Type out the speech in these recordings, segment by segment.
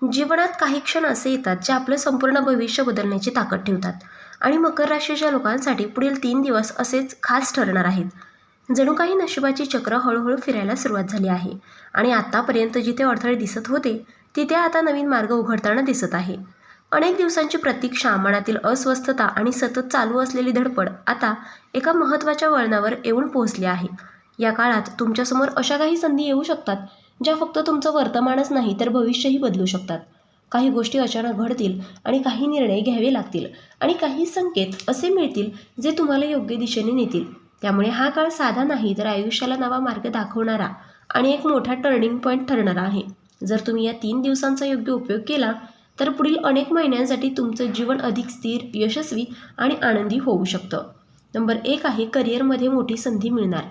जीवनात काही क्षण असे येतात जे आपलं संपूर्ण भविष्य बदलण्याची ताकद ठेवतात आणि मकर राशीच्या लोकांसाठी पुढील 3 दिवस असेच खास ठरणार आहेत. जणू काही नशिबाची चक्र हळूहळू फिरायला सुरुवात झाली आहे आणि आतापर्यंत जिथे अडथळे दिसत होते तिथे आता नवीन मार्ग उघडताना दिसत आहे. अनेक दिवसांची प्रतीक्षा, मनातील अस्वस्थता आणि सतत चालू असलेली धडपड आता एका महत्त्वाच्या वळणावर येऊन पोहोचली आहे. या काळात तुमच्यासमोर अशा काही संधी येऊ शकतात ज्या फक्त तुमचं वर्तमानच नाही तर भविष्यही बदलू शकतात. काही गोष्टी अचानक घडतील आणि काही निर्णय घ्यावे लागतील आणि काही संकेत असे मिळतील जे तुम्हाला योग्य दिशेने नेतील. त्यामुळे हा काळ साधा नाही तर आयुष्याला नवा मार्ग दाखवणारा आणि एक मोठा टर्निंग पॉईंट ठरणारा आहे. जर तुम्ही या 3 दिवसांचा योग्य उपयोग केला तर पुढील अनेक महिन्यांसाठी तुमचं जीवन अधिक स्थिर, यशस्वी आणि आनंदी होऊ शकतं. नंबर 1 आहे करिअरमध्ये मोठी संधी मिळणार.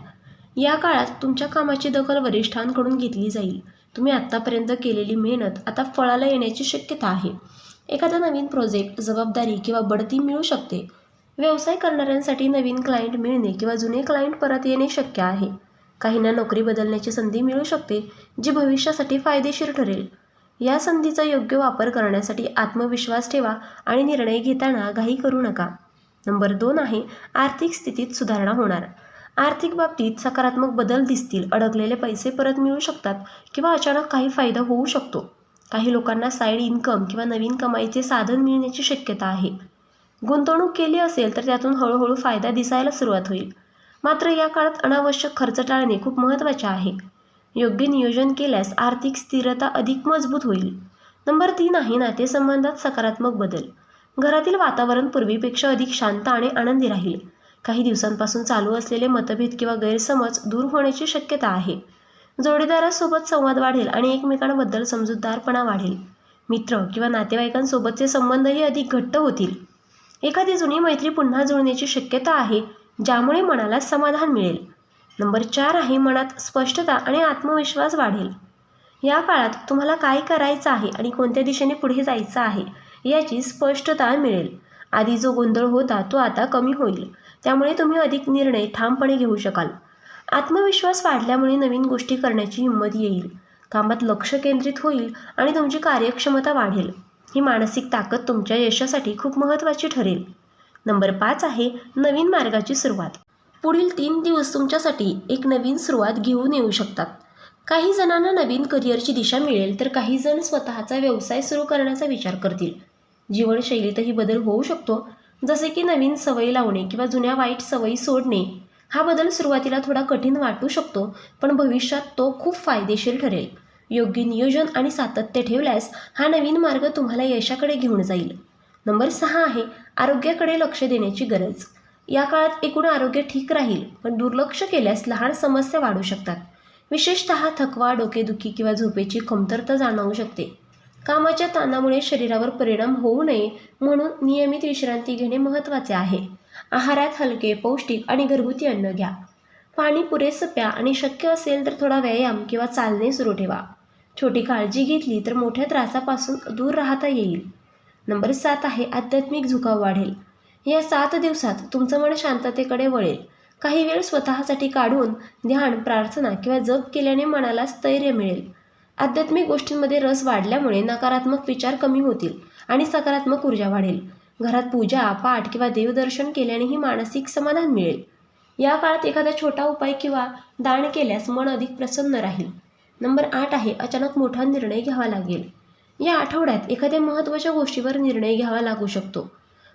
या काळात तुमच्या कामाची दखल वरिष्ठांकडून घेतली जाईल. तुम्ही आत्तापर्यंत केलेली मेहनत आता फळाला येण्याची शक्यता आहे. एखादा नवीन प्रोजेक्ट, जबाबदारी किंवा बढती मिळू शकते. व्यवसाय करणाऱ्यांसाठी नवीन क्लायंट मिळणे किंवा जुने क्लायंट परत येणे शक्य आहे. काहींना नोकरी बदलण्याची संधी मिळू शकते जी भविष्यासाठी फायदेशीर ठरेल. या संधीचा योग्य वापर करण्यासाठी आत्मविश्वास ठेवा आणि निर्णय घेताना घाई करू नका. नंबर 2 आहे आर्थिक स्थितीत सुधारणा होणार. आर्थिक बाबतीत सकारात्मक बदल दिसतील. अडकलेले पैसे परत मिळू शकतात किंवा अचानक काही फायदा होऊ शकतो. काही लोकांना साईड इन्कम किंवा नवीन कमाईचे साधन मिळण्याची शक्यता आहे. गुंतवणूक केली असेल तर त्यातून हळूहळू फायदा दिसायला सुरुवात होईल. मात्र या काळात अनावश्यक खर्च टाळणे खूप महत्त्वाचे आहे. योग्य नियोजन केल्यास आर्थिक स्थिरता अधिक मजबूत होईल. नंबर 3 आहे नातेसंबंधात सकारात्मक बदल. घरातील वातावरण पूर्वीपेक्षा अधिक शांत आणि आनंदी राहील. काही दिवसांपासून चालू असलेले मतभेद किंवा गैरसमज दूर होण्याची शक्यता आहे. जोडीदारासोबत संवाद वाढेल आणि एकमेकांबद्दल समजूतदारपणा वाढेल. मित्र किंवा नातेवाईकांसोबतचे संबंधही अधिक घट्ट होतील. एखादी जुनी मैत्री पुन्हा जुळण्याची शक्यता आहे, ज्यामुळे मनाला समाधान मिळेल. नंबर 4 आहे मनात स्पष्टता आणि आत्मविश्वास वाढेल. या काळात तुम्हाला काय करायचं आहे आणि कोणत्या दिशेने पुढे जायचं आहे याची स्पष्टता मिळेल. आधी जो गोंधळ होता तो आता कमी होईल. त्यामुळे तुम्ही अधिक निर्णय ठामपणे घेऊ शकाल. आत्मविश्वास वाढल्यामुळे नवीन गोष्टी करण्याची हिंमत येईल. कामात लक्ष केंद्रित होईल आणि तुमची कार्यक्षमता वाढेल. ही मानसिक ताकद तुमच्या यशासाठी खूप महत्त्वाची ठरेल. नंबर 5 आहे नवीन मार्गाची सुरुवात. पुढील 3 दिवस तुमच्यासाठी एक नवीन सुरुवात घेऊन येऊ शकतात. काही जणांना नवीन करिअरची दिशा मिळेल तर काही जण स्वतःचा व्यवसाय सुरू करण्याचा विचार करतील. जीवनशैलीतही बदल होऊ शकतो, जसे की नवीन सवयी लावणे किंवा जुन्या वाईट सवयी सोडणे. हा बदल सुरुवातीला थोडा कठीण वाटू शकतो, पण भविष्यात तो खूप फायदेशीर ठरेल. योग्य नियोजन आणि सातत्य ठेवल्यास हा नवीन मार्ग तुम्हाला यशाकडे घेऊन जाईल. नंबर 6 आहे आरोग्याकडे लक्ष देण्याची गरज. या काळात एकूण आरोग्य ठीक राहील, पण दुर्लक्ष केल्यास लहान समस्या वाढू शकतात. विशेषतः थकवा, डोकेदुखी किंवा झोपेची कमतरता जाणवू शकते. कामाच्या ताणामुळे शरीरावर परिणाम होऊ नये म्हणून नियमित विश्रांती घेणे महत्त्वाचे आहे. आहारात हलके, पौष्टिक आणि घरगुती अन्न घ्या. पाणी पुरेसं प्या आणि शक्य असेल तर थोडा व्यायाम किंवा चालणे सुरू ठेवा. छोटी काळजी घेतली तर मोठ्या त्रासापासून दूर राहता येईल. नंबर 7 आहे आध्यात्मिक झुकाव वाढेल. या 7 दिवसात तुमचं मन शांततेकडे वळेल. काही वेळ स्वतःसाठी काढून ध्यान, प्रार्थना किंवा जप केल्याने मनाला स्थैर्य मिळेल. आध्यात्मिक गोष्टींमध्ये रस वाढल्यामुळे नकारात्मक विचार कमी होतील आणि सकारात्मक ऊर्जा वाढेल. घरात पूजा, पाठ किंवा देवदर्शन केल्यानेही मानसिक समाधान मिळेल. या काळात एखादा छोटा उपाय किंवा दान केल्यास मन अधिक प्रसन्न राहील. नंबर 8 आहे अचानक मोठा निर्णय घ्यावा लागेल. या आठवड्यात एखाद्या महत्त्वाच्या गोष्टीवर निर्णय घ्यावा लागू शकतो.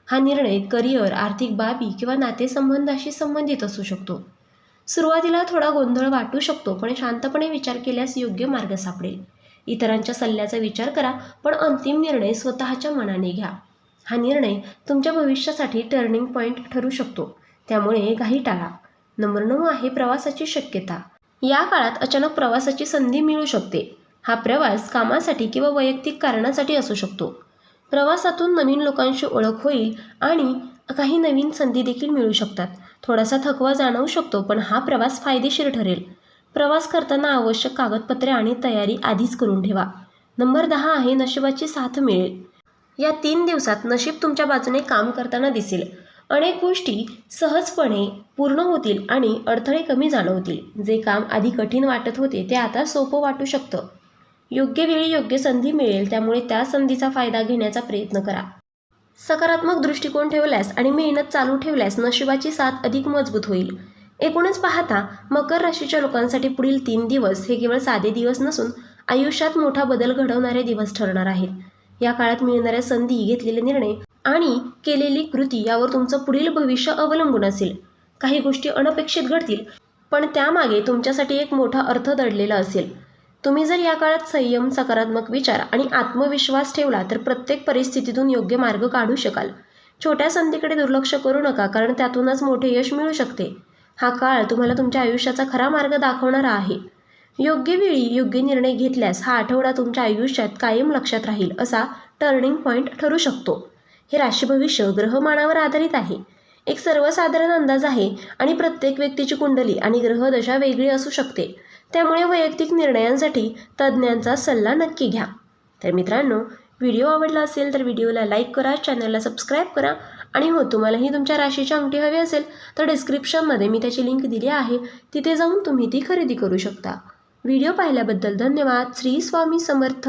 हा निर्णय करिअर, आर्थिक बाबी किंवा नातेसंबंधाशी संबंधित असू शकतो. सुरुवातीला थोडा गोंधळ वाटू शकतो, पण शांतपणे विचार केल्यास योग्य मार्ग सापडेल. इतरांच्या सल्ल्याचा विचार करा, पण अंतिम निर्णय स्वतःच्या मनाने घ्या. हा निर्णय तुमच्या भविष्यासाठी टर्निंग पॉईंट ठरू शकतो, त्यामुळे घाई टाळा. नंबर 9 आहे प्रवासाची शक्यता. या काळात अचानक प्रवासाची संधी मिळू शकते. हा प्रवास कामासाठी किंवा वैयक्तिक कारणासाठी असू शकतो. प्रवासातून नवीन लोकांशी ओळख होईल आणि काही नवीन संधी देखील मिळू शकतात. थोडासा थकवा जाणवू शकतो, पण हा प्रवास फायदेशीर ठरेल. प्रवास करताना आवश्यक कागदपत्रे आणि तयारी आधीच करून ठेवा. नंबर 10 आहे नशिबाची साथ मिळेल. या 3 दिवसात नशीब तुमच्या बाजूने काम करताना दिसेल. अनेक गोष्टी सहजपणे पूर्ण होतील आणि अडथळे कमी जाणवतील. जे काम आधी कठीण वाटत होते ते आता सोपं वाटू शकतं. योग्य वेळी योग्य संधी मिळेल, त्यामुळे त्या संधीचा फायदा घेण्याचा प्रयत्न करा. सकारात्मक दृष्टिकोन ठेवल्यास आणि मेहनत चालू ठेवल्यास नशिबाची साथ अधिक मजबूत होईल. एकूणच पाहता मकर राशीच्या लोकांसाठी पुढील 3 दिवस हे केवळ साधे दिवस नसून आयुष्यात मोठा बदल घडवणारे दिवस ठरणार आहेत. या काळात मिळणाऱ्या संधी, घेतलेले निर्णय आणि केलेली कृती यावर तुमचं पुढील भविष्य अवलंबून असेल. काही गोष्टी अनपेक्षित घडतील, पण त्यामागे तुमच्यासाठी एक मोठा अर्थ दडलेला असेल. तुम्ही जर या काळात संयम, सकारात्मक विचार आणि आत्मविश्वास ठेवला तर प्रत्येक परिस्थितीतून योग्य मार्ग काढू शकाल. छोट्या संधीकडे दुर्लक्ष करू नका, कारण त्यातूनच मोठे यश मिळू शकते. हा काळ तुम्हाला तुमच्या आयुष्याचा खरा मार्ग दाखवणारा आहे. योग्य वेळी योग्य निर्णय घेतल्यास हा आठवडा तुमच्या आयुष्यात कायम लक्षात राहील असा टर्निंग पॉईंट ठरू शकतो. हे राशी भविष्य ग्रहमानावर आधारित आहे. एक सर्वसाधारण अंदाज आहे आणि प्रत्येक व्यक्तीची कुंडली आणि ग्रहदशा वेगळी असू शकते. त्यामुळे वैयक्तिक निर्णयांसाठी तज्ज्ञांचा सल्ला नक्की घ्या. तर मित्रांनो, व्हिडिओ आवडला असेल तर व्हिडिओला लाईक करा, चॅनलला सबस्क्राईब करा आणि हो, तुम्हालाही तुमच्या राशीची अंगठी हवी असेल तर डिस्क्रिप्शनमध्ये मी त्याची लिंक दिली आहे, तिथे जाऊन तुम्ही ती खरेदी करू शकता. व्हिडिओ पाहिल्याबद्दल धन्यवाद. श्री स्वामी समर्थ.